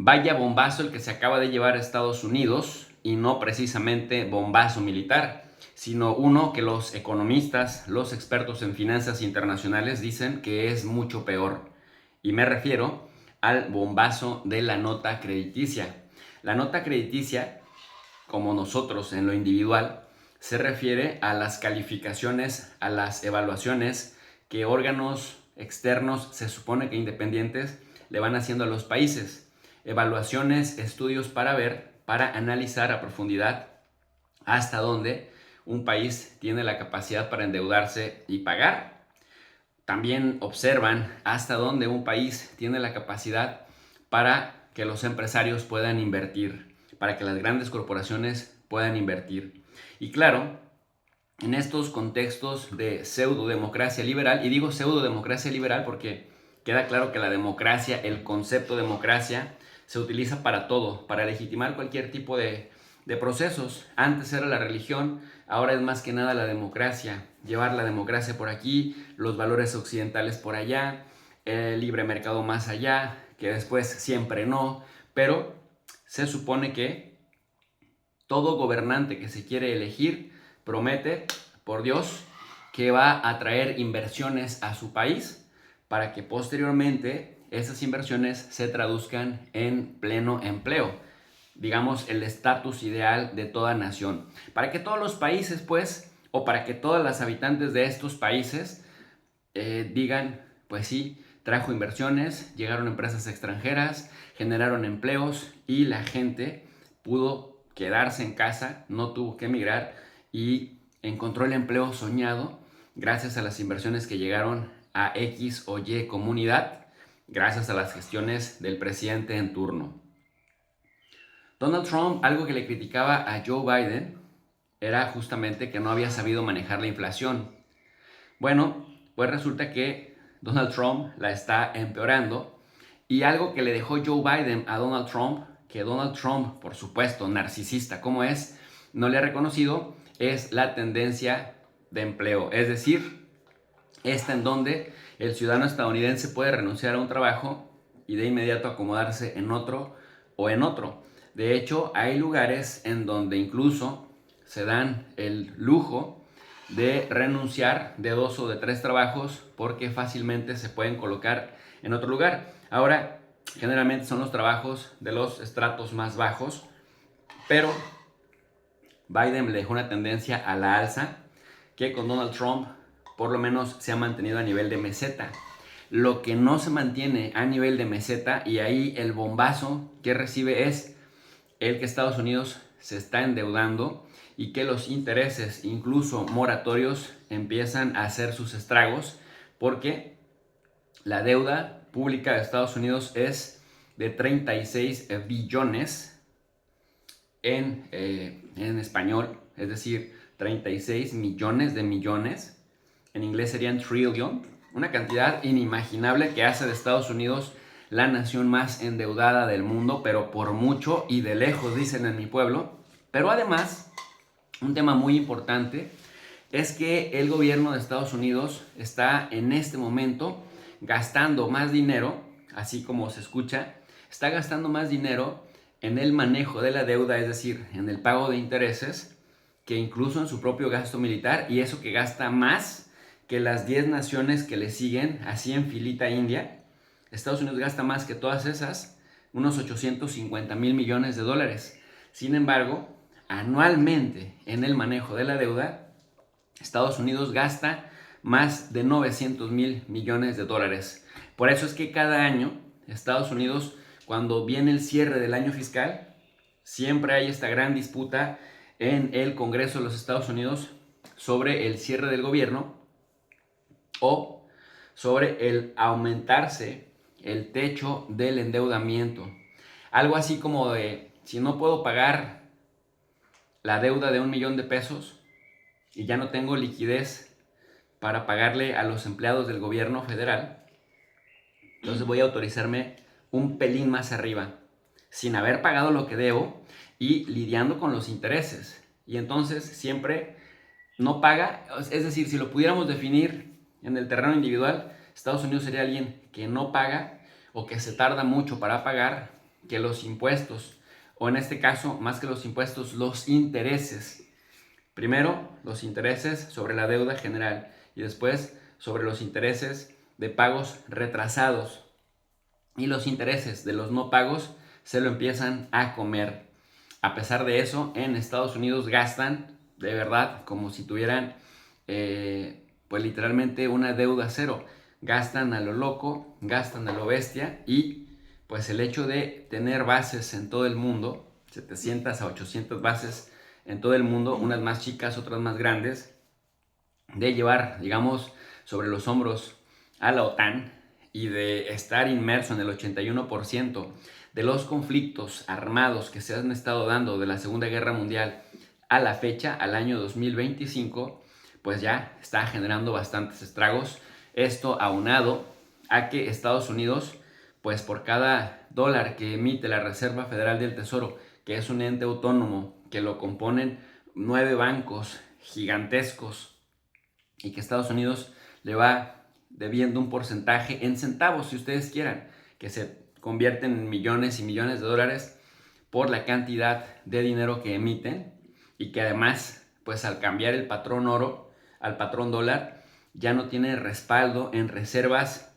Vaya bombazo el que se acaba de llevar a Estados Unidos, y no precisamente bombazo militar, sino uno que los economistas, los expertos en finanzas internacionales dicen que es mucho peor. Y me refiero al bombazo de la nota crediticia. La nota crediticia, como nosotros en lo individual, se refiere a las calificaciones, a las evaluaciones que órganos externos, se supone que independientes, le van haciendo a los países. Evaluaciones, estudios para analizar a profundidad hasta dónde un país tiene la capacidad para endeudarse y pagar. También observan hasta dónde un país tiene la capacidad para que los empresarios puedan invertir, para que las grandes corporaciones puedan invertir. Y claro, en estos contextos de pseudo-democracia liberal, y digo pseudo-democracia liberal porque queda claro que la democracia, el concepto democracia, se utiliza para todo, para legitimar cualquier tipo de procesos. Antes era la religión, ahora es más que nada la democracia. Llevar la democracia por aquí, los valores occidentales por allá, el libre mercado más allá, que después siempre no, pero se supone que todo gobernante que se quiere elegir promete, por Dios, que va a traer inversiones a su país para que posteriormente esas inversiones se traduzcan en pleno empleo. Digamos, el estatus ideal de toda nación. Para que todos los países, pues, o para que todas las habitantes de estos países digan, pues sí, trajo inversiones, llegaron empresas extranjeras, generaron empleos y la gente pudo quedarse en casa, no tuvo que emigrar y encontró el empleo soñado gracias a las inversiones que llegaron a X o Y comunidad, gracias a las gestiones del presidente en turno. Donald Trump, algo que le criticaba a Joe Biden era justamente que no había sabido manejar la inflación. Bueno, pues resulta que Donald Trump la está empeorando, y algo que le dejó Joe Biden a Donald Trump, que Donald Trump, por supuesto, narcisista como es, no le ha reconocido, es la tendencia de empleo. Es decir, esta en donde el ciudadano estadounidense puede renunciar a un trabajo y de inmediato acomodarse en otro o en otro. De hecho, hay lugares en donde incluso se dan el lujo de renunciar de 2 o de 3 trabajos porque fácilmente se pueden colocar en otro lugar. Ahora, generalmente son los trabajos de los estratos más bajos, pero Biden le dejó una tendencia a la alza que con Donald Trump por lo menos se ha mantenido a nivel de meseta. Lo que no se mantiene a nivel de meseta, y ahí el bombazo que recibe, es el que Estados Unidos se está endeudando y que los intereses, incluso moratorios, empiezan a hacer sus estragos, porque la deuda pública de Estados Unidos es de 36 billones en español, es decir, 36 millones de millones. En inglés serían trillion, una cantidad inimaginable que hace de Estados Unidos la nación más endeudada del mundo, pero por mucho y de lejos, dicen en mi pueblo. Pero además, un tema muy importante es que el gobierno de Estados Unidos está en este momento gastando más dinero, así como se escucha, está gastando más dinero en el manejo de la deuda, es decir, en el pago de intereses, que incluso en su propio gasto militar, y eso que gasta más que las 10 naciones que le siguen, así en filita india. Estados Unidos gasta más que todas esas, unos 850,000 millones de dólares. Sin embargo, anualmente en el manejo de la deuda, Estados Unidos gasta más de 900,000 millones de dólares. Por eso es que cada año Estados Unidos, cuando viene el cierre del año fiscal, siempre hay esta gran disputa en el Congreso de los Estados Unidos sobre el cierre del gobierno o sobre el aumentarse el techo del endeudamiento. Algo así como de, si no puedo pagar la deuda de 1,000,000 de pesos y ya no tengo liquidez para pagarle a los empleados del gobierno federal, entonces voy a autorizarme un pelín más arriba, sin haber pagado lo que debo y lidiando con los intereses. Y entonces siempre no paga, es decir, si lo pudiéramos definir en el terreno individual, Estados Unidos sería alguien que no paga o que se tarda mucho para pagar, que los impuestos, o en este caso, más que los impuestos, los intereses. Primero, los intereses sobre la deuda general y después sobre los intereses de pagos retrasados. Y los intereses de los no pagos se lo empiezan a comer. A pesar de eso, en Estados Unidos gastan de verdad como si tuvieran pues literalmente una deuda cero. Gastan a lo loco, gastan a lo bestia, y pues el hecho de tener bases en todo el mundo, 700 a 800 bases en todo el mundo, unas más chicas, otras más grandes, de llevar, digamos, sobre los hombros a la OTAN y de estar inmerso en el 81% de los conflictos armados que se han estado dando de la Segunda Guerra Mundial a la fecha, al año 2025, pues ya está generando bastantes estragos. Esto aunado a que Estados Unidos, pues por cada dólar que emite la Reserva Federal del Tesoro, que es un ente autónomo que lo componen 9 bancos gigantescos, y que Estados Unidos le va debiendo un porcentaje en centavos, si ustedes quieran, que se convierten en millones y millones de dólares por la cantidad de dinero que emiten, y que además, pues al cambiar el patrón oro al patrón dólar, ya no tiene respaldo en reservas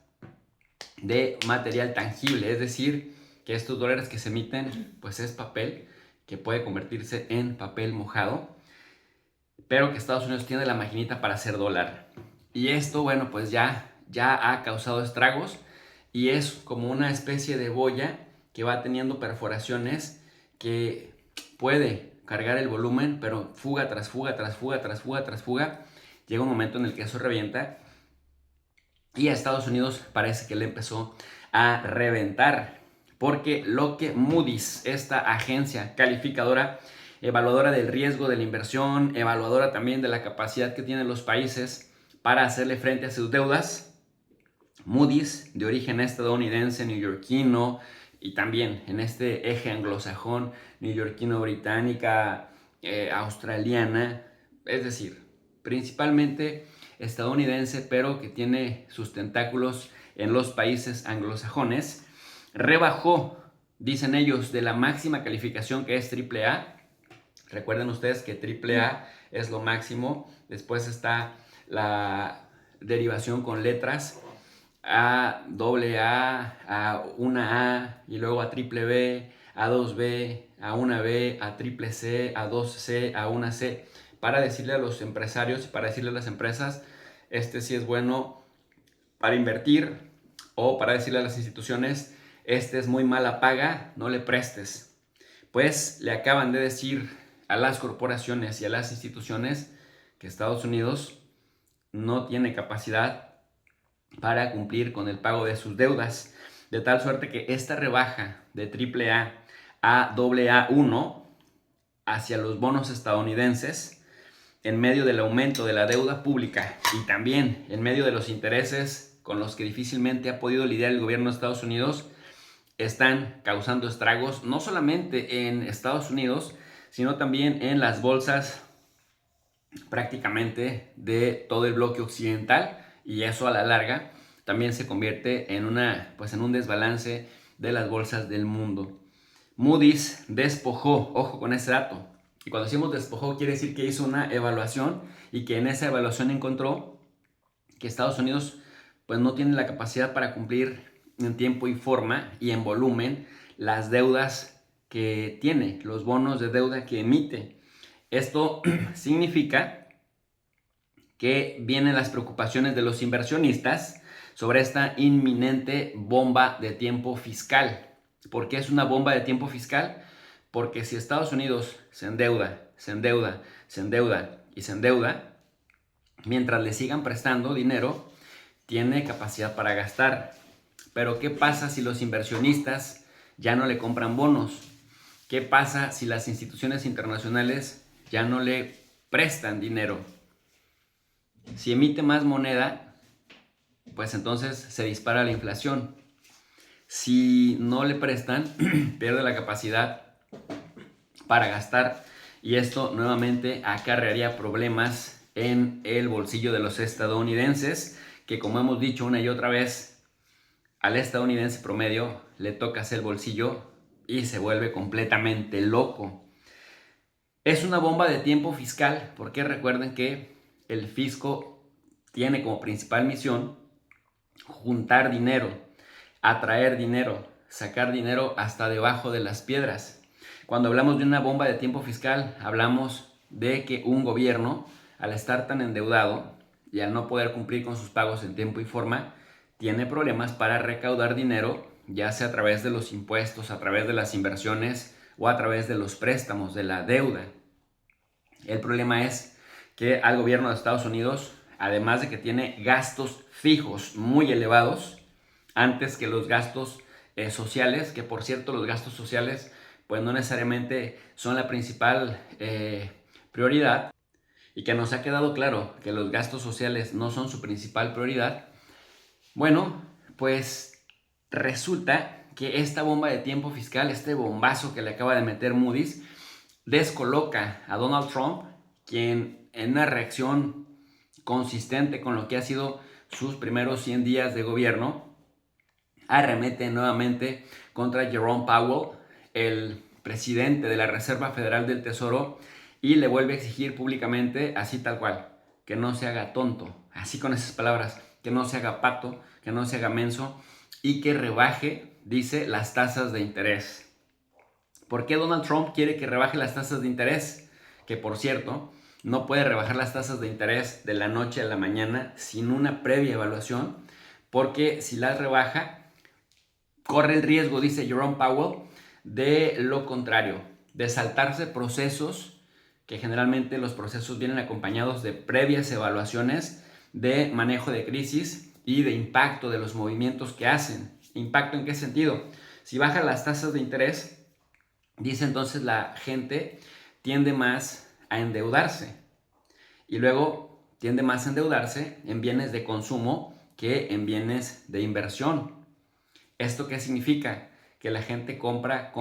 de material tangible, es decir, que estos dólares que se emiten, pues es papel que puede convertirse en papel mojado, pero que Estados Unidos tiene la maquinita para hacer dólar. Y esto, bueno, pues ya ha causado estragos, y es como una especie de boya que va teniendo perforaciones que puede cargar el volumen, pero fuga tras fuga, tras fuga, tras fuga, tras fuga, llega un momento en el que eso revienta, y a Estados Unidos parece que le empezó a reventar, porque lo que Moody's, esta agencia calificadora, evaluadora del riesgo de la inversión, evaluadora también de la capacidad que tienen los países para hacerle frente a sus deudas, Moody's, de origen estadounidense, neoyorquino, y también en este eje anglosajón, neoyorquino, británica, australiana, es decir, principalmente estadounidense, pero que tiene sus tentáculos en los países anglosajones, rebajó, dicen ellos, de la máxima calificación, que es AAA. Recuerden ustedes que AAA es lo máximo. Después está la derivación con letras A, AA, a 1A, y luego a triple B, a 2B, a 1B, a triple C, a 2C, a 1C, para decirle a los empresarios y para decirle a las empresas, este sí es bueno para invertir, o para decirle a las instituciones, este es muy mala paga, no le prestes. Pues le acaban de decir a las corporaciones y a las instituciones que Estados Unidos no tiene capacidad para cumplir con el pago de sus deudas, de tal suerte que esta rebaja de AAA a AA1 hacia los bonos estadounidenses, en medio del aumento de la deuda pública y también en medio de los intereses con los que difícilmente ha podido lidiar el gobierno de Estados Unidos, están causando estragos no solamente en Estados Unidos, sino también en las bolsas prácticamente de todo el bloque occidental, y eso a la larga también se convierte en un desbalance de las bolsas del mundo. Moody's despojó, ojo con ese dato, y cuando decimos despojó quiere decir que hizo una evaluación, y que en esa evaluación encontró que Estados Unidos pues no tiene la capacidad para cumplir en tiempo y forma y en volumen las deudas que tiene, los bonos de deuda que emite. Esto significa que vienen las preocupaciones de los inversionistas sobre esta inminente bomba de tiempo fiscal. ¿Por qué es una bomba de tiempo fiscal? Porque si Estados Unidos se endeuda, se endeuda, se endeuda y se endeuda, mientras le sigan prestando dinero, tiene capacidad para gastar. Pero ¿qué pasa si los inversionistas ya no le compran bonos? ¿Qué pasa si las instituciones internacionales ya no le prestan dinero? Si emite más moneda, pues entonces se dispara la inflación. Si no le prestan, pierde la capacidad para gastar, y esto nuevamente acarrearía problemas en el bolsillo de los estadounidenses, que, como hemos dicho una y otra vez, al estadounidense promedio le toca hacer el bolsillo y se vuelve completamente loco. Es una bomba de tiempo fiscal, porque recuerden que el fisco tiene como principal misión juntar dinero, atraer dinero, sacar dinero hasta debajo de las piedras. Cuando hablamos de una bomba de tiempo fiscal, hablamos de que un gobierno, al estar tan endeudado y al no poder cumplir con sus pagos en tiempo y forma, tiene problemas para recaudar dinero, ya sea a través de los impuestos, a través de las inversiones o a través de los préstamos, de la deuda. El problema es que al gobierno de Estados Unidos, además de que tiene gastos fijos muy elevados, antes que los gastos sociales, que por cierto los gastos sociales pues no necesariamente son la principal prioridad, y que nos ha quedado claro que los gastos sociales no son su principal prioridad. Bueno, pues resulta que esta bomba de tiempo fiscal, este bombazo que le acaba de meter Moody's, descoloca a Donald Trump, quien en una reacción consistente con lo que ha sido sus primeros 100 días de gobierno, arremete nuevamente contra Jerome Powell, el presidente de la Reserva Federal del Tesoro, y le vuelve a exigir públicamente, así tal cual, que no se haga tonto, así con esas palabras, que no se haga pato, que no se haga menso y que rebaje, dice, las tasas de interés. ¿Por qué Donald Trump quiere que rebaje las tasas de interés? Que por cierto, no puede rebajar las tasas de interés de la noche a la mañana sin una previa evaluación, porque si las rebaja, corre el riesgo, dice Jerome Powell, de lo contrario, de saltarse procesos, que generalmente los procesos vienen acompañados de previas evaluaciones de manejo de crisis y de impacto de los movimientos que hacen. ¿Impacto en qué sentido? Si baja las tasas de interés, dice entonces la gente tiende más a endeudarse y luego tiende más a endeudarse en bienes de consumo que en bienes de inversión. ¿Esto qué significa? Que la gente compra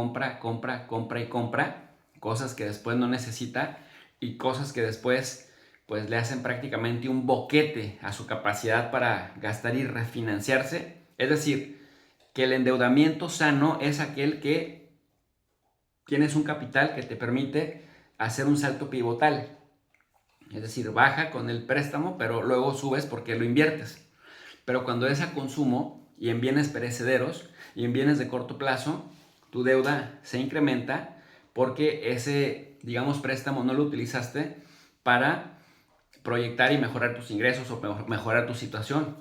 cosas que después no necesita y cosas que después pues le hacen prácticamente un boquete a su capacidad para gastar y refinanciarse. Es decir, que el endeudamiento sano es aquel que tienes un capital que te permite hacer un salto pivotal. Es decir, baja con el préstamo, pero luego subes porque lo inviertes. Pero cuando es a consumo y en bienes perecederos y en bienes de corto plazo, tu deuda se incrementa porque ese, digamos, préstamo no lo utilizaste para proyectar y mejorar tus ingresos o mejorar tu situación,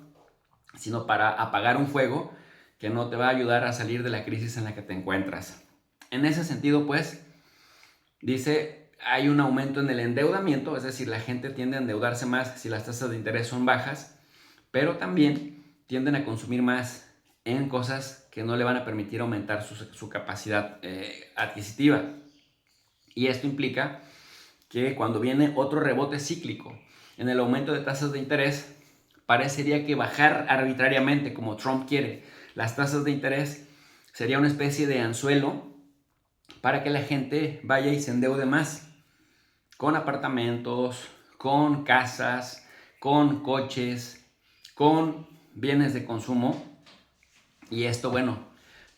sino para apagar un fuego que no te va a ayudar a salir de la crisis en la que te encuentras. En ese sentido, pues, dice, hay un aumento en el endeudamiento, es decir, la gente tiende a endeudarse más si las tasas de interés son bajas, pero también tienden a consumir más en cosas que no le van a permitir aumentar su capacidad adquisitiva. Y esto implica que cuando viene otro rebote cíclico en el aumento de tasas de interés, parecería que bajar arbitrariamente, como Trump quiere, las tasas de interés sería una especie de anzuelo para que la gente vaya y se endeude más con apartamentos, con casas, con coches, con bienes de consumo. Y esto, bueno,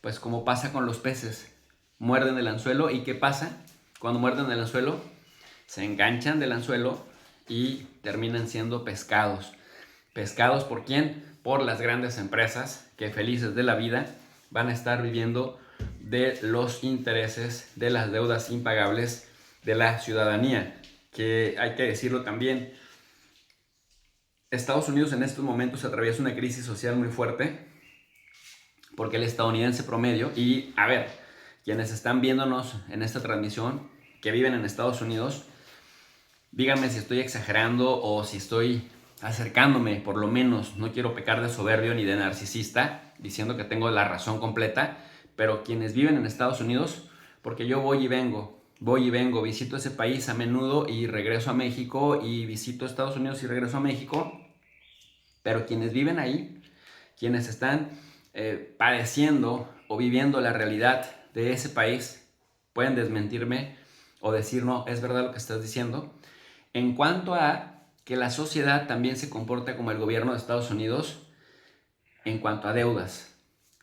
pues como pasa con los peces, muerden el anzuelo. ¿Y qué pasa? Cuando muerden el anzuelo, se enganchan del anzuelo y terminan siendo pescados. ¿Pescados por quién? Por las grandes empresas que, felices de la vida, van a estar viviendo de los intereses de las deudas impagables de la ciudadanía. Que hay que decirlo también, Estados Unidos en estos momentos atraviesa una crisis social muy fuerte porque el estadounidense promedio, y a ver, quienes están viéndonos en esta transmisión que viven en Estados Unidos, díganme si estoy exagerando o si estoy acercándome, por lo menos. No quiero pecar de soberbio ni de narcisista diciendo que tengo la razón completa, pero quienes viven en Estados Unidos, porque yo voy y vengo, visito ese país a menudo y regreso a México, y visito Estados Unidos y regreso a México, pero quienes viven ahí, quienes están padeciendo o viviendo la realidad de ese país, pueden desmentirme o decir, no, es verdad lo que estás diciendo. En cuanto a que la sociedad también se comporta como el gobierno de Estados Unidos en cuanto a deudas.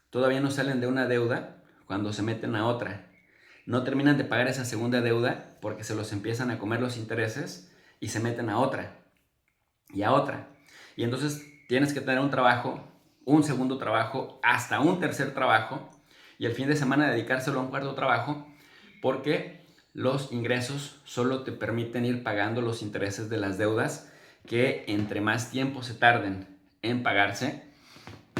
Todavía no salen de una deuda cuando se meten a otra. No terminan de pagar esa segunda deuda porque se los empiezan a comer los intereses y se meten a otra y a otra. Y entonces tienes que tener un trabajo, un segundo trabajo, hasta un tercer trabajo y el fin de semana dedicárselo a un cuarto trabajo porque los ingresos solo te permiten ir pagando los intereses de las deudas que entre más tiempo se tarden en pagarse,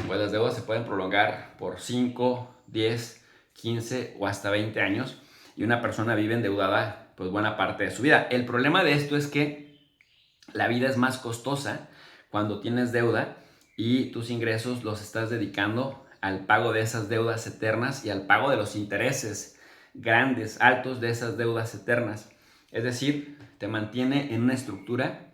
pues las deudas se pueden prolongar por 5, 10, 15 o hasta 20 años y una persona vive endeudada pues buena parte de su vida. El problema de esto es que la vida es más costosa cuando tienes deuda y tus ingresos los estás dedicando al pago de esas deudas eternas y al pago de los intereses grandes, altos de esas deudas eternas. Es decir, te mantiene en una estructura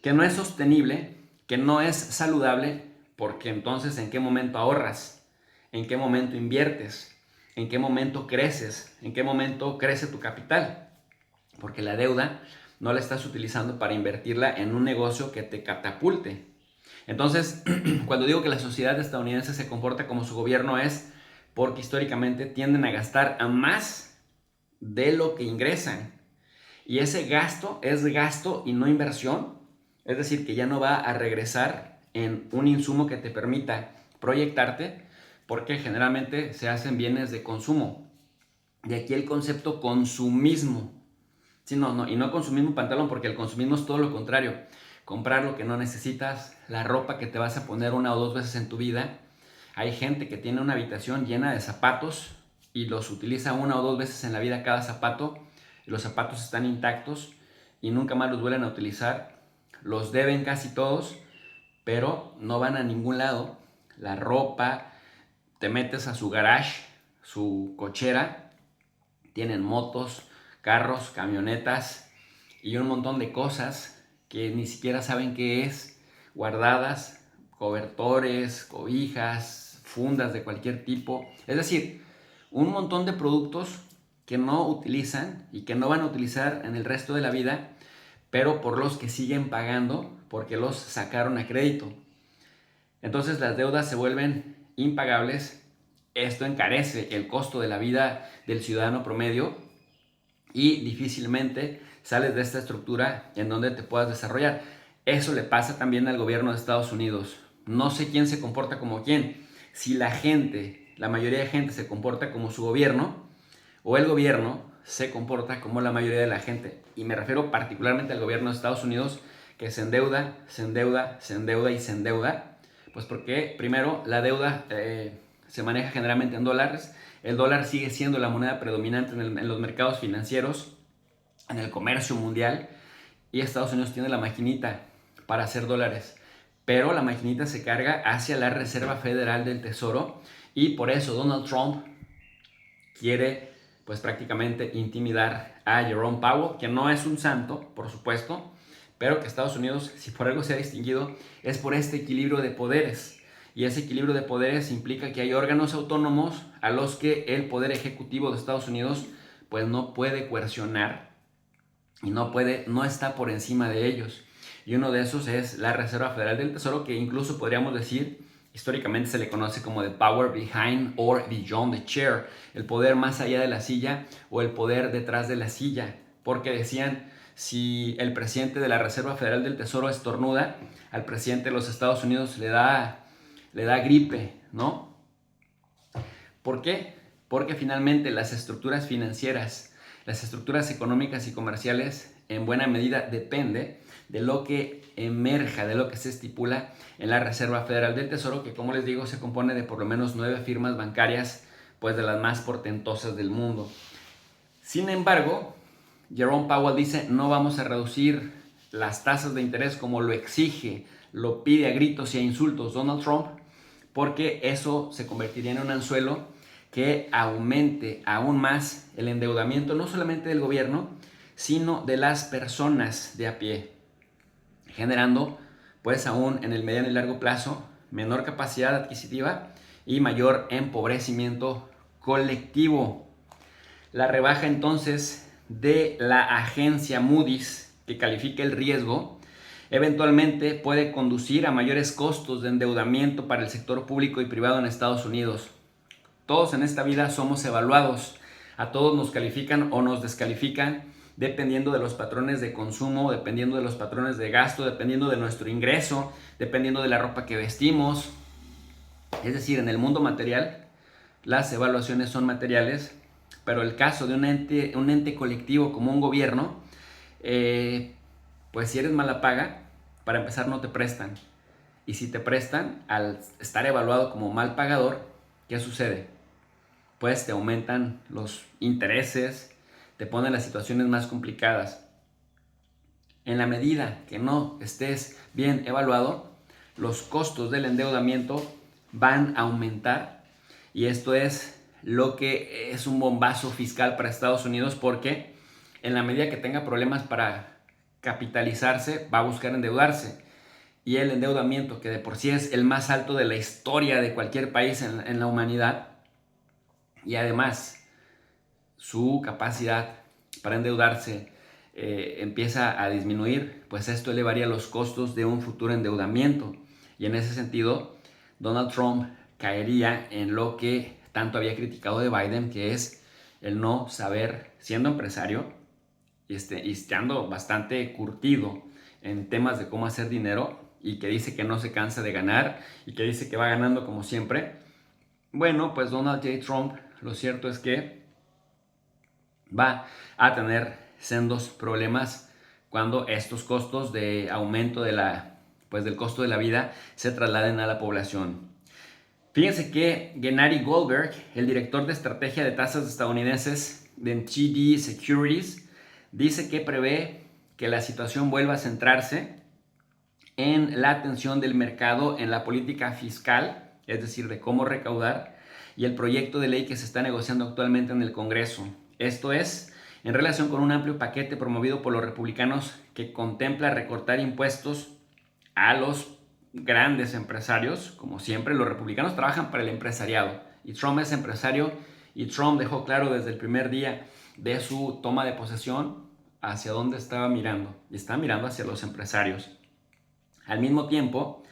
que no es sostenible, que no es saludable, porque entonces ¿en qué momento ahorras? ¿En qué momento inviertes? ¿En qué momento creces? ¿En qué momento crece tu capital? Porque la deuda no la estás utilizando para invertirla en un negocio que te catapulte. Entonces, cuando digo que la sociedad estadounidense se comporta como su gobierno es porque históricamente tienden a gastar a más de lo que ingresan. Y ese gasto es gasto y no inversión. Es decir, que ya no va a regresar en un insumo que te permita proyectarte porque generalmente se hacen bienes de consumo. De aquí el concepto consumismo. Sí, y no consumismo pantalón, porque el consumismo es todo lo contrario. Comprar lo que no necesitas, la ropa que te vas a poner una o dos veces en tu vida. Hay gente que tiene una habitación llena de zapatos y los utiliza una o dos veces en la vida cada zapato. Y los zapatos están intactos y nunca más los vuelven a utilizar. Los deben casi todos, pero no van a ningún lado. La ropa, te metes a su garage, su cochera, tienen motos, carros, camionetas y un montón de cosas que ni siquiera saben qué es, guardadas, cobertores, cobijas, fundas de cualquier tipo. Es decir, un montón de productos que no utilizan y que no van a utilizar en el resto de la vida, pero por los que siguen pagando porque los sacaron a crédito. Entonces las deudas se vuelven impagables. Esto encarece el costo de la vida del ciudadano promedio y difícilmente sales de esta estructura en donde te puedas desarrollar. Eso le pasa también al gobierno de Estados Unidos. No sé quién se comporta como quién. Si la gente, la mayoría de gente se comporta como su gobierno o el gobierno se comporta como la mayoría de la gente. Y me refiero particularmente al gobierno de Estados Unidos que se endeuda, se endeuda, se endeuda y se endeuda. Pues porque primero la deuda se maneja generalmente en dólares. El dólar sigue siendo la moneda predominante en los mercados financieros, en el comercio mundial, y Estados Unidos tiene la maquinita para hacer dólares, pero la maquinita se carga hacia la Reserva Federal del Tesoro y por eso Donald Trump quiere pues prácticamente intimidar a Jerome Powell, que no es un santo, por supuesto, pero que Estados Unidos, si por algo se ha distinguido, es por este equilibrio de poderes. Y ese equilibrio de poderes implica que hay órganos autónomos a los que el poder ejecutivo de Estados Unidos pues no puede coercionar y no está por encima de ellos. Y uno de esos es la Reserva Federal del Tesoro, que incluso podríamos decir, históricamente se le conoce como the power behind or beyond the chair, el poder más allá de la silla o el poder detrás de la silla, porque decían, si el presidente de la Reserva Federal del Tesoro estornuda, al presidente de los Estados Unidos le da gripe, ¿no? ¿Por qué? Porque finalmente las estructuras financieras, las estructuras económicas y comerciales en buena medida depende de lo que emerja, de lo que se estipula en la Reserva Federal del Tesoro, que como les digo se compone de por lo menos 9 firmas bancarias, pues de las más portentosas del mundo. Sin embargo, Jerome Powell dice no vamos a reducir las tasas de interés como lo exige, lo pide a gritos y a insultos Donald Trump, porque eso se convertiría en un anzuelo que aumente aún más el endeudamiento no solamente del gobierno, sino de las personas de a pie, generando pues aún en el mediano y largo plazo menor capacidad adquisitiva y mayor empobrecimiento colectivo. La rebaja entonces de la agencia Moody's que califica el riesgo eventualmente puede conducir a mayores costos de endeudamiento para el sector público y privado en Estados Unidos. Todos en esta vida somos evaluados. A todos nos califican o nos descalifican dependiendo de los patrones de consumo, dependiendo de los patrones de gasto, dependiendo de nuestro ingreso, dependiendo de la ropa que vestimos. Es decir, en el mundo material, las evaluaciones son materiales, pero el caso de un ente colectivo como un gobierno, pues si eres mala paga, para empezar no te prestan. Y si te prestan, al estar evaluado como mal pagador, ¿qué sucede? Pues te aumentan los intereses, te ponen las situaciones más complicadas. En la medida que no estés bien evaluado, los costos del endeudamiento van a aumentar, y esto es lo que es un bombazo fiscal para Estados Unidos, porque en la medida que tenga problemas para capitalizarse, va a buscar endeudarse. Y el endeudamiento, que de por sí es el más alto de la historia de cualquier país en la humanidad, y además su capacidad para endeudarse empieza a disminuir, pues esto elevaría los costos de un futuro endeudamiento. Y en ese sentido, Donald Trump caería en lo que tanto había criticado de Biden, que es el no saber, siendo empresario y estando bastante curtido en temas de cómo hacer dinero, y que dice que no se cansa de ganar y que dice que va ganando como siempre. Bueno, pues Donald J. Trump, lo cierto es que va a tener sendos problemas cuando estos costos de aumento del costo de la vida se trasladen a la población. Fíjense que Gennady Goldberg, el director de estrategia de tasas estadounidenses de TD Securities, dice que prevé que la situación vuelva a centrarse en la atención del mercado en la política fiscal, es decir, de cómo recaudar, y el proyecto de ley que se está negociando actualmente en el Congreso. Esto es, en relación con un amplio paquete promovido por los republicanos que contempla recortar impuestos a los grandes empresarios. Como siempre, los republicanos trabajan para el empresariado, y Trump es empresario, y Trump dejó claro desde el primer día de su toma de posesión hacia dónde estaba mirando, y está mirando hacia los empresarios. Al mismo tiempo,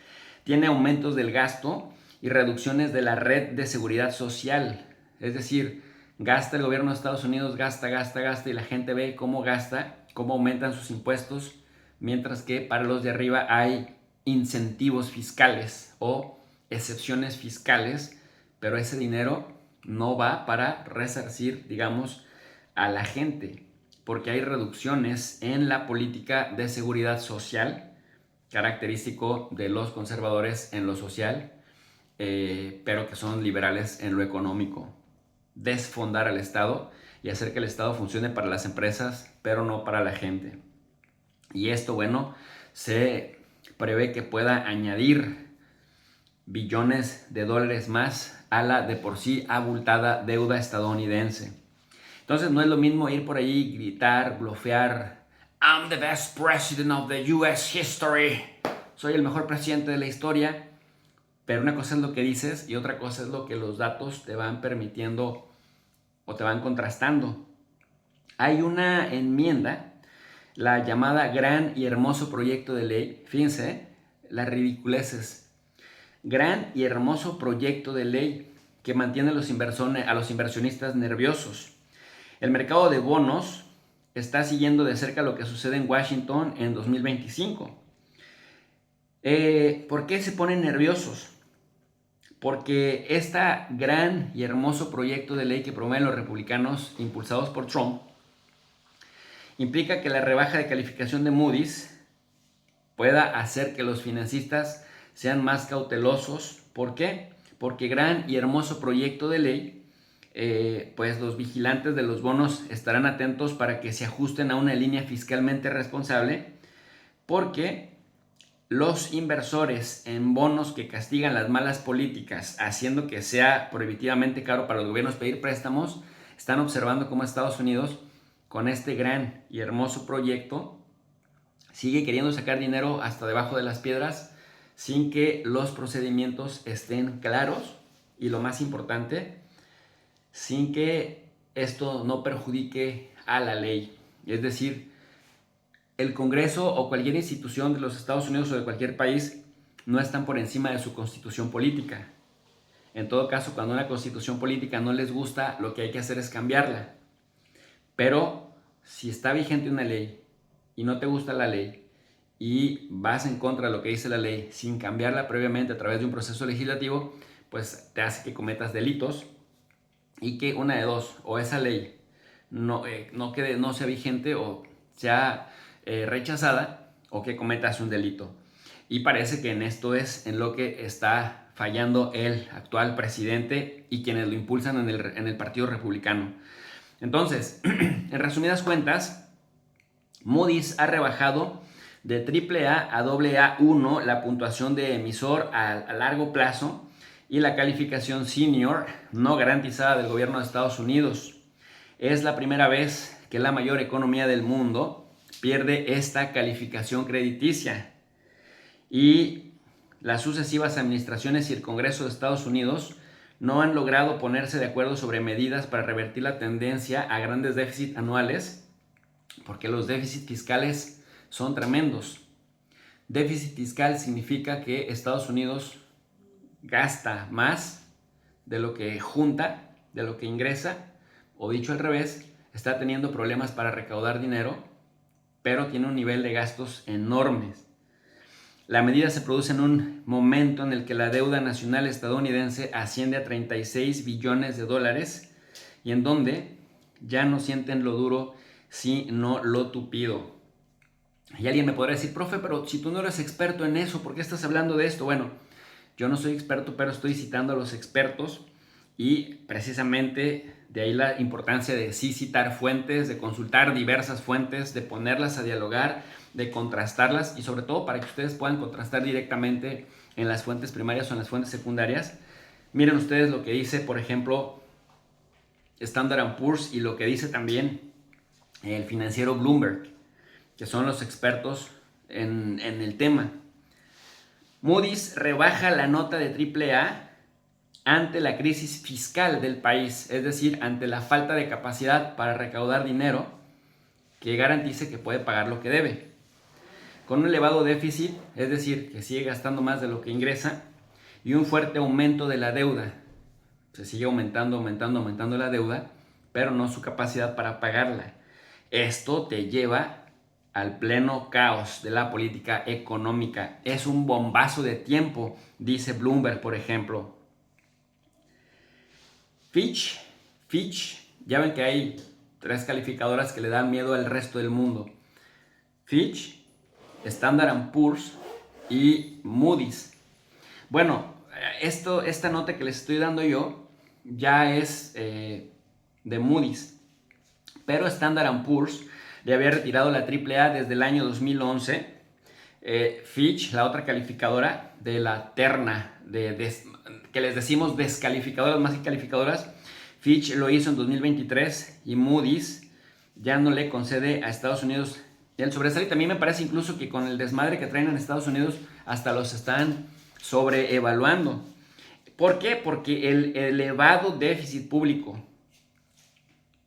tiene aumentos del gasto y reducciones de la red de seguridad social. Es decir, gasta el gobierno de Estados Unidos, gasta, y la gente ve cómo gasta, cómo aumentan sus impuestos, mientras que para los de arriba hay incentivos fiscales o excepciones fiscales, pero ese dinero no va para resarcir, digamos, a la gente, porque hay reducciones en la política de seguridad social, característico de los conservadores en lo social, pero que son liberales en lo económico. Desfondar al Estado y hacer que el Estado funcione para las empresas, pero no para la gente. Y esto, bueno, se prevé que pueda añadir billones de dólares más a la de por sí abultada deuda estadounidense. Entonces no es lo mismo ir por ahí y gritar, blofear: I'm the best president of the US history. Soy el mejor presidente de la historia. Pero una cosa es lo que dices y otra cosa es lo que los datos te van permitiendo o te van contrastando. Hay una enmienda, la llamada Gran y Hermoso Proyecto de Ley. Fíjense, las ridiculeces. Gran y hermoso proyecto de ley que mantiene a los inversionistas nerviosos. El mercado de bonos está siguiendo de cerca lo que sucede en Washington en 2025. ¿Por qué se ponen nerviosos? Porque este gran y hermoso proyecto de ley que promueven los republicanos impulsados por Trump implica que la rebaja de calificación de Moody's pueda hacer que los financistas sean más cautelosos. ¿Por qué? Porque gran y hermoso proyecto de ley, pues los vigilantes de los bonos estarán atentos para que se ajusten a una línea fiscalmente responsable, porque los inversores en bonos que castigan las malas políticas, haciendo que sea prohibitivamente caro para los gobiernos pedir préstamos, están observando cómo Estados Unidos, con este gran y hermoso proyecto, sigue queriendo sacar dinero hasta debajo de las piedras sin que los procedimientos estén claros y, lo más importante, sin que esto no perjudique a la ley. Es decir, el Congreso o cualquier institución de los Estados Unidos o de cualquier país no están por encima de su constitución política. En todo caso, cuando una constitución política no les gusta, lo que hay que hacer es cambiarla. Pero si está vigente una ley y no te gusta la ley y vas en contra de lo que dice la ley sin cambiarla previamente a través de un proceso legislativo, pues te hace que cometas delitos y que una de dos, o esa ley no sea vigente o sea rechazada, o que cometas un delito. Y parece que en esto es en lo que está fallando el actual presidente y quienes lo impulsan en el Partido Republicano. Entonces, en resumidas cuentas, Moody's ha rebajado de AAA a AA1 la puntuación de emisor a largo plazo y la calificación senior no garantizada del gobierno de Estados Unidos. Es la primera vez que la mayor economía del mundo pierde esta calificación crediticia. Y las sucesivas administraciones y el Congreso de Estados Unidos no han logrado ponerse de acuerdo sobre medidas para revertir la tendencia a grandes déficits anuales, porque los déficits fiscales son tremendos. Déficit fiscal significa que Estados Unidos gasta más de lo que junta, de lo que ingresa, o dicho al revés, está teniendo problemas para recaudar dinero, pero tiene un nivel de gastos enormes. La medida se produce en un momento en el que la deuda nacional estadounidense asciende a 36 billones de dólares y en donde ya no sienten lo duro sino lo tupido. Y alguien me podrá decir, profe, pero si tú no eres experto en eso, ¿por qué estás hablando de esto? Bueno, yo no soy experto, pero estoy citando a los expertos y precisamente de ahí la importancia de sí citar fuentes, de consultar diversas fuentes, de ponerlas a dialogar, de contrastarlas y sobre todo para que ustedes puedan contrastar directamente en las fuentes primarias o en las fuentes secundarias. Miren ustedes lo que dice, por ejemplo, Standard & Poor's y lo que dice también el financiero Bloomberg, que son los expertos en el tema. Moody's rebaja la nota de AAA ante la crisis fiscal del país, es decir, ante la falta de capacidad para recaudar dinero que garantice que puede pagar lo que debe. Con un elevado déficit, es decir, que sigue gastando más de lo que ingresa, y un fuerte aumento de la deuda. Se sigue aumentando la deuda, pero no su capacidad para pagarla. Esto te lleva al pleno caos de la política económica. Es un bombazo de tiempo, dice Bloomberg, por ejemplo. Fitch, ya ven que hay 3 calificadoras que le dan miedo al resto del mundo. Fitch, Standard & Poor's y Moody's. Bueno, esta nota que les estoy dando yo ya es de Moody's, pero Standard & Poor's le había retirado la AAA desde el año 2011. Fitch, la otra calificadora de la terna que les decimos descalificadoras más que calificadoras, Fitch lo hizo en 2023 y Moody's ya no le concede a Estados Unidos el sobresalto. También me parece incluso que con el desmadre que traen en Estados Unidos hasta los están sobreevaluando. ¿Por qué? Porque el elevado déficit público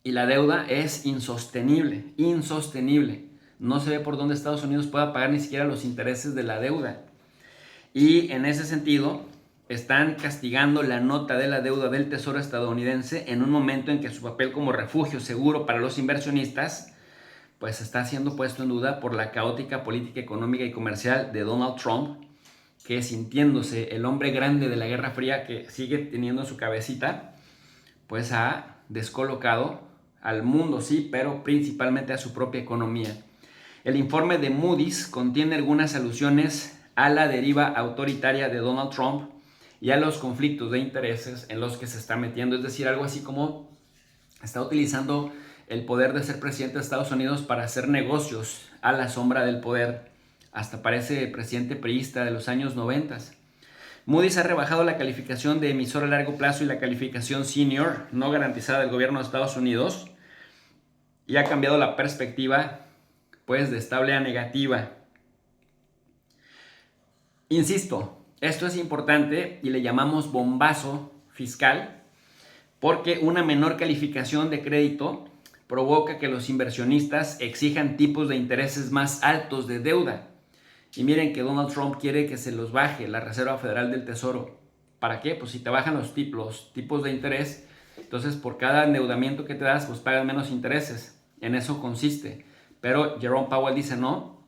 y la deuda es insostenible. No se ve por dónde Estados Unidos pueda pagar ni siquiera los intereses de la deuda. Y en ese sentido, están castigando la nota de la deuda del Tesoro estadounidense en un momento en que su papel como refugio seguro para los inversionistas pues está siendo puesto en duda por la caótica política económica y comercial de Donald Trump, que sintiéndose el hombre grande de la Guerra Fría que sigue teniendo en su cabecita, pues ha descolocado al mundo, sí, pero principalmente a su propia economía. El informe de Moody's contiene algunas alusiones a la deriva autoritaria de Donald Trump y a los conflictos de intereses en los que se está metiendo, es decir, algo así como está utilizando el poder de ser presidente de Estados Unidos para hacer negocios a la sombra del poder. Hasta parece presidente priista de los años 90. Moody's ha rebajado la calificación de emisor a largo plazo y la calificación senior no garantizada del gobierno de Estados Unidos y ha cambiado la perspectiva pues de estable a negativa. Insisto, esto es importante y le llamamos bombazo fiscal porque una menor calificación de crédito provoca que los inversionistas exijan tipos de intereses más altos de deuda. Y miren que Donald Trump quiere que se los baje la Reserva Federal del Tesoro. ¿Para qué? Pues si te bajan los tipos de interés, entonces por cada endeudamiento que te das, pues pagas menos intereses. En eso consiste. Pero Jerome Powell dice no,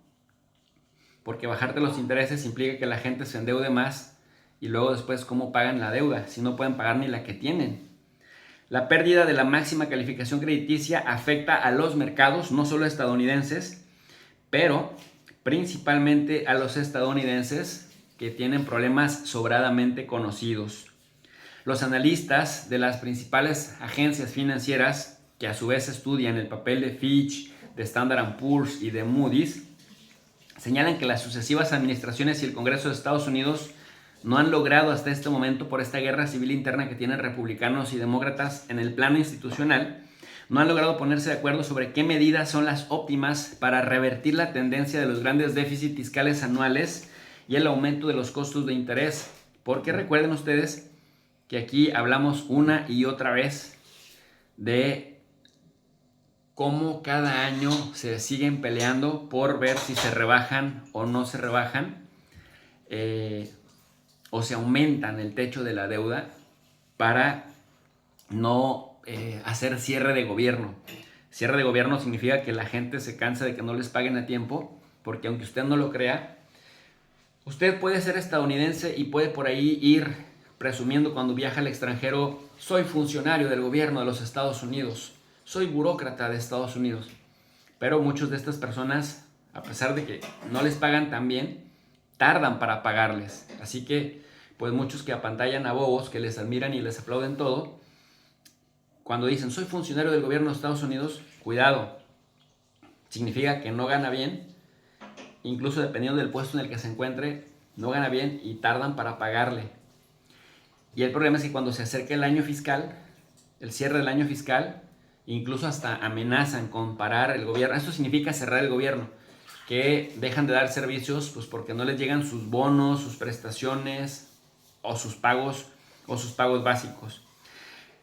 porque bajarte los intereses implica que la gente se endeude más y luego después cómo pagan la deuda, si no pueden pagar ni la que tienen. La pérdida de la máxima calificación crediticia afecta a los mercados, no solo estadounidenses, pero principalmente a los estadounidenses que tienen problemas sobradamente conocidos. Los analistas de las principales agencias financieras, que a su vez estudian el papel de Fitch, de Standard & Poor's y de Moody's, señalan que las sucesivas administraciones y el Congreso de Estados Unidos no han logrado hasta este momento, por esta guerra civil interna que tienen republicanos y demócratas en el plano institucional, no han logrado ponerse de acuerdo sobre qué medidas son las óptimas para revertir la tendencia de los grandes déficits fiscales anuales y el aumento de los costos de interés. Porque recuerden ustedes que aquí hablamos una y otra vez de cómo cada año se siguen peleando por ver si se rebajan o no se rebajan, o se aumentan el techo de la deuda para no hacer cierre de gobierno. Cierre de gobierno significa que la gente se cansa de que no les paguen a tiempo, porque aunque usted no lo crea, usted puede ser estadounidense y puede por ahí ir presumiendo cuando viaja al extranjero: soy funcionario del gobierno de los Estados Unidos, soy burócrata de Estados Unidos. Pero muchas de estas personas, a pesar de que no les pagan tan bien, tardan para pagarles. Así que, pues muchos que apantallan a bobos, que les admiran y les aplauden todo, cuando dicen soy funcionario del gobierno de Estados Unidos, cuidado, significa que no gana bien, incluso dependiendo del puesto en el que se encuentre, no gana bien y tardan para pagarle. Y el problema es que cuando se acerca el año fiscal, el cierre del año fiscal, incluso hasta amenazan con parar el gobierno. Esto significa cerrar el gobierno, que dejan de dar servicios pues porque no les llegan sus bonos, sus prestaciones o sus pagos básicos.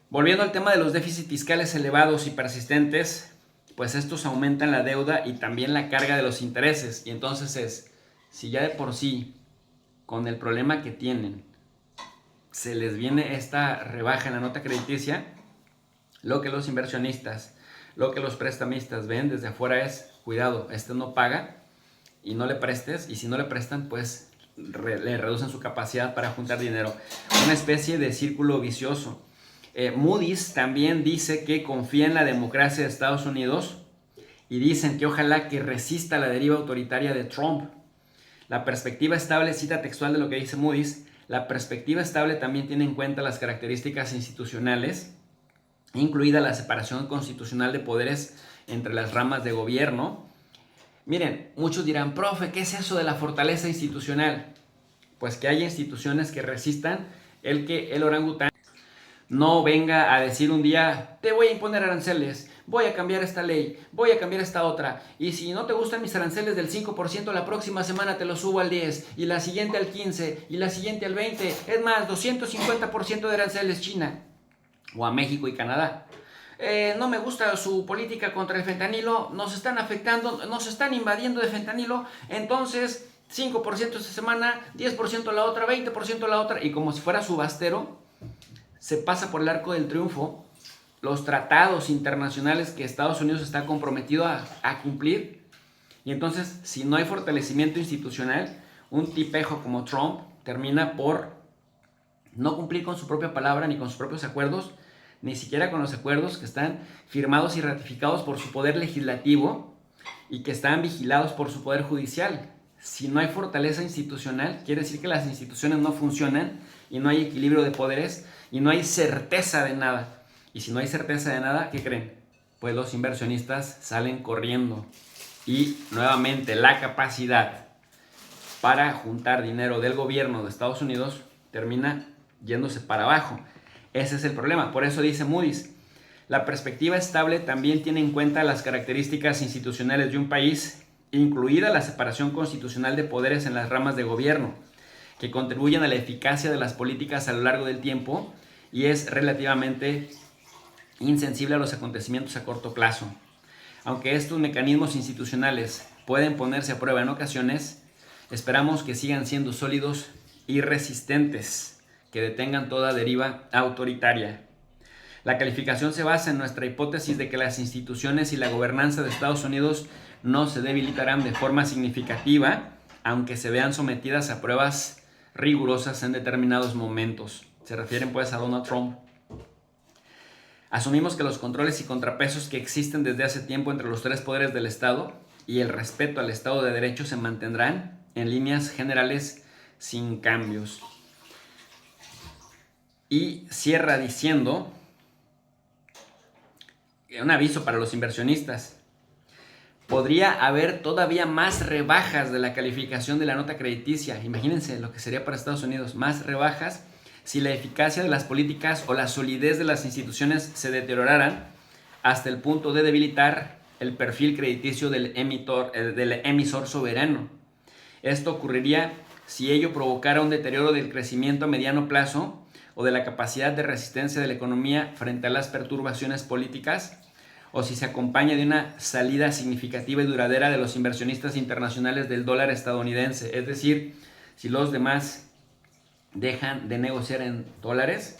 Volviendo al tema de los déficits fiscales elevados y persistentes, pues estos aumentan la deuda y también la carga de los intereses. Y entonces si ya de por sí, con el problema que tienen, se les viene esta rebaja en la nota crediticia, lo que los inversionistas, lo que los prestamistas ven desde afuera es: cuidado, este no paga y no le prestes, y si no le prestan, pues le reducen su capacidad para juntar dinero. Una especie de círculo vicioso. Moody's también dice que confía en la democracia de Estados Unidos y dicen que ojalá que resista la deriva autoritaria de Trump. La perspectiva estable, cita textual de lo que dice Moody's, la perspectiva estable también tiene en cuenta las características institucionales, incluida la separación constitucional de poderes entre las ramas de gobierno. Miren, muchos dirán: profe, ¿qué es eso de la fortaleza institucional? Pues que haya instituciones que resistan el que el orangután no venga a decir un día: te voy a imponer aranceles, voy a cambiar esta ley, voy a cambiar esta otra, y si no te gustan mis aranceles del 5%, la próxima semana te lo subo al 10%, y la siguiente al 15%, y la siguiente al 20%, es más, 250% de aranceles China, o a México y Canadá. No me gusta su política contra el fentanilo, nos están afectando, nos están invadiendo de fentanilo, entonces 5% esta semana, 10% la otra, 20% la otra, y como si fuera subastero, se pasa por el arco del triunfo los tratados internacionales que Estados Unidos está comprometido a cumplir. Y entonces, si no hay fortalecimiento institucional, un tipejo como Trump termina por no cumplir con su propia palabra ni con sus propios acuerdos, ni siquiera con los acuerdos que están firmados y ratificados por su poder legislativo y que están vigilados por su poder judicial. Si no hay fortaleza institucional, quiere decir que las instituciones no funcionan y no hay equilibrio de poderes y no hay certeza de nada. Y si no hay certeza de nada, ¿qué creen? Pues los inversionistas salen corriendo y nuevamente la capacidad para juntar dinero del gobierno de Estados Unidos termina yéndose para abajo. Ese es el problema. Por eso dice Moody's: la perspectiva estable también tiene en cuenta las características institucionales de un país, incluida la separación constitucional de poderes en las ramas de gobierno, que contribuyen a la eficacia de las políticas a lo largo del tiempo y es relativamente insensible a los acontecimientos a corto plazo. Aunque estos mecanismos institucionales pueden ponerse a prueba en ocasiones, esperamos que sigan siendo sólidos y resistentes. que detengan toda deriva autoritaria. La calificación se basa en nuestra hipótesis de que las instituciones y la gobernanza de Estados Unidos no se debilitarán de forma significativa, aunque se vean sometidas a pruebas rigurosas en determinados momentos. Se refieren pues a Donald Trump. Asumimos que los controles y contrapesos que existen desde hace tiempo entre los tres poderes del Estado y el respeto al Estado de Derecho se mantendrán en líneas generales sin cambios. Y cierra diciendo, un aviso para los inversionistas: podría haber todavía más rebajas de la calificación de la nota crediticia. Imagínense lo que sería para Estados Unidos, más rebajas si la eficacia de las políticas o la solidez de las instituciones se deterioraran hasta el punto de debilitar el perfil crediticio del emisor soberano. Esto ocurriría si ello provocara un deterioro del crecimiento a mediano plazo o de la capacidad de resistencia de la economía frente a las perturbaciones políticas, o si se acompaña de una salida significativa y duradera de los inversionistas internacionales del dólar estadounidense. Es decir, si los demás dejan de negociar en dólares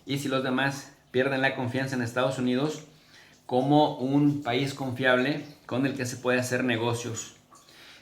y si los demás pierden la confianza en Estados Unidos como un país confiable con el que se puede hacer negocios.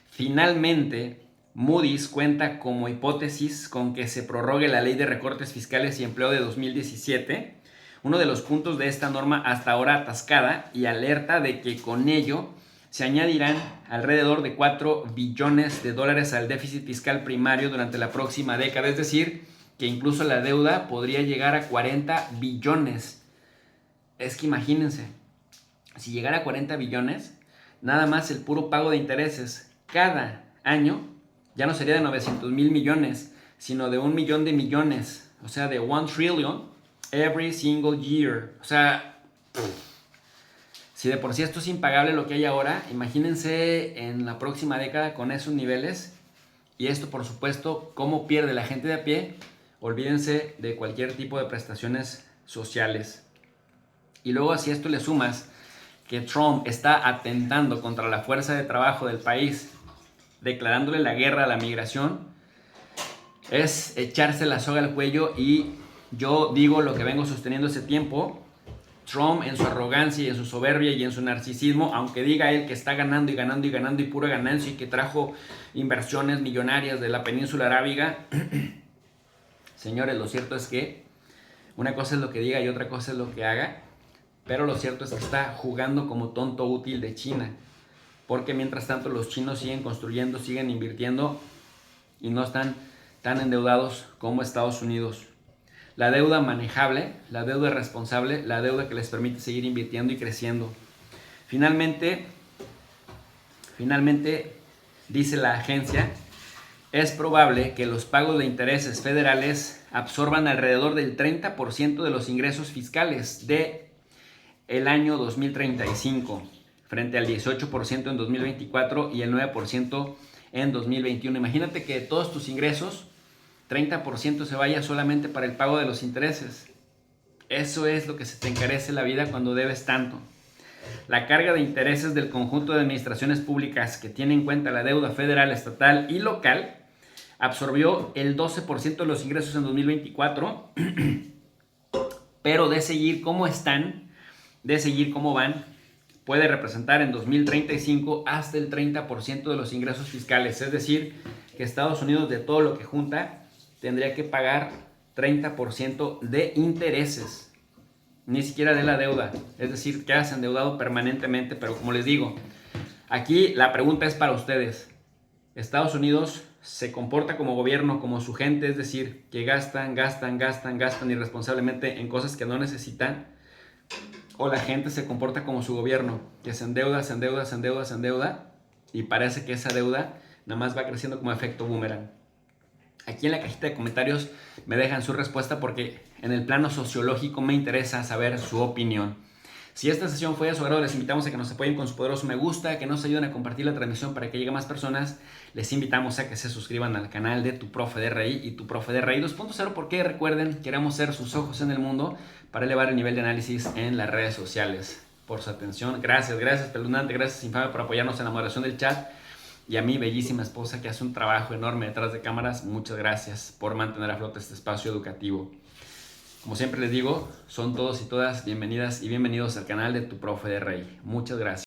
Finalmente, Moody's cuenta como hipótesis con que se prorrogue la Ley de Recortes Fiscales y Empleo de 2017, uno de los puntos de esta norma hasta ahora atascada, y alerta de que con ello se añadirán alrededor de 4 billones de dólares al déficit fiscal primario durante la próxima década. Es decir, que incluso la deuda podría llegar a 40 billones. Es que imagínense, si llegara a 40 billones, nada más el puro pago de intereses cada año ya no sería de 900,000 millones, sino de 1 millón de millones. O sea, de 1 trillion every single year. O sea, si de por sí esto es impagable lo que hay ahora, imagínense en la próxima década con esos niveles. Y esto, por supuesto, ¿cómo pierde la gente de a pie? Olvídense de cualquier tipo de prestaciones sociales. Y luego, si a esto le sumas que Trump está atentando contra la fuerza de trabajo del país, declarándole la guerra a la migración, es echarse la soga al cuello. Y yo digo lo que vengo sosteniendo ese tiempo: Trump, en su arrogancia y en su soberbia y en su narcisismo, aunque diga él que está ganando y ganando y ganando y pura ganancia y que trajo inversiones millonarias de la península arábiga, señores, lo cierto es que una cosa es lo que diga y otra cosa es lo que haga. Pero lo cierto es que está jugando como tonto útil de China, porque mientras tanto los chinos siguen construyendo, siguen invirtiendo y no están tan endeudados como Estados Unidos. La deuda manejable, la deuda responsable, la deuda que les permite seguir invirtiendo y creciendo. Finalmente, dice la agencia, es probable que los pagos de intereses federales absorban alrededor del 30% de los ingresos fiscales del año 2035, frente al 18% en 2024 y el 9% en 2021. Imagínate que de todos tus ingresos, 30% se vaya solamente para el pago de los intereses. Eso es lo que se te encarece la vida cuando debes tanto. La carga de intereses del conjunto de administraciones públicas que tiene en cuenta la deuda federal, estatal y local absorbió el 12% de los ingresos en 2024, pero de seguir como están, de seguir como van, puede representar en 2035 hasta el 30% de los ingresos fiscales. Es decir, que Estados Unidos, de todo lo que junta, tendría que pagar 30% de intereses, ni siquiera de la deuda. Es decir, quedas endeudado permanentemente. Pero como les digo, aquí la pregunta es para ustedes. Estados Unidos se comporta como gobierno, como su gente, es decir, que gastan irresponsablemente en cosas que no necesitan, o la gente se comporta como su gobierno, que se endeuda y parece que esa deuda nada más va creciendo como efecto boomerang. Aquí en la cajita de comentarios me dejan su respuesta, porque en el plano sociológico me interesa saber su opinión. Si esta sesión fue de su agrado, les invitamos a que nos apoyen con su poderoso me gusta, que nos ayuden a compartir la transmisión para que llegue a más personas. Les invitamos a que se suscriban al canal de Tu Profe de RI y Tu Profe de RI 2.0, porque recuerden, queremos ser sus ojos en el mundo para elevar el nivel de análisis en las redes sociales. Por su atención, gracias Pelunante, gracias Infame por apoyarnos en la moderación del chat. y a mi bellísima esposa que hace un trabajo enorme detrás de cámaras. Muchas gracias por mantener a flote este espacio educativo. Como siempre les digo, son todos y todas bienvenidas y bienvenidos al canal de Tu Profe de Rey. Muchas gracias.